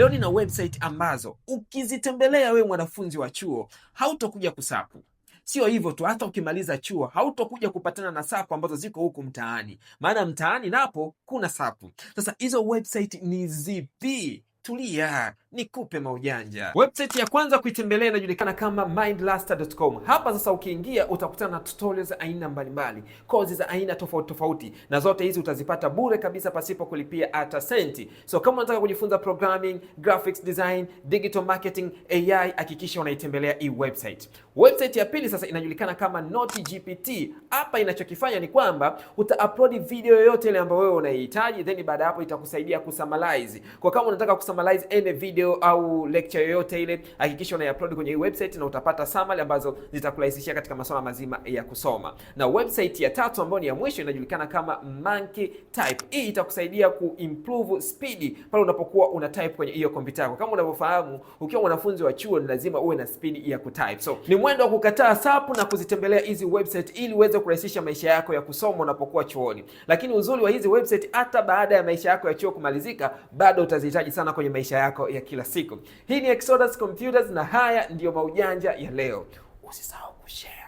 Leo nina website ambazo ukizitembelea wewe mwanafunzi wa chuo hautokuja kusapu. Sio hivyo tu, hata ukimaliza chuo hautokuja kupatana na sapu ambazo ziko huku mtaani, maana mtaani napo kuna sapu. Sasa hizo website ni zipi? Tulia nikupe maujanja. Website ya kwanza kuitembelea inajulikana kama mindluster.com. Hapa sasa ukiingia utakutana na tutorials za aina mbalimbali, courses za aina tofauti tofauti, na zote hizi utazipata bure kabisa pasipo kulipia hata senti. So kama unataka kujifunza programming, graphics design, digital marketing, AI, hakikisha unaitembelea hii website. Website ya pili sasa inajulikana kama NoteGPT. Hapa inachokifanya ni kwamba uta-upload video yoyote ile ambayo wewe unaihitaji, then baada hapo itakusaidia kusummarize. Kwa kama unataka kusummarize any video au lecture yoyote ile, hakikisha una-upload kwenye hii website na utapata summary ambazo zitakurahisishia katika masuala mazima ya kusoma. Na website ya tatu ambayo ni ya mwisho inajulikana kama Monkey Type. Hii itakusaidia kuimprove speed pale unapokuwa una type kwenye hiyo kompyuta yako. Kama unavyofahamu, ukiwa mwanafunzi wa chuo ni lazima uwe na speed ya kutype. So ni mwendo wa kukataa sapu na kuzitembelea hizi website ili uweze kurahisisha maisha yako ya kusoma unapokuwa chuoni. Lakini uzuri wa hizi website, hata baada ya maisha yako ya chuo kumalizika, bado utazihitaji sana kwenye maisha yako ya kila siku. Hii ni Exodus Computers na haya ndiyo maujanja ya leo. Usisahau kushare.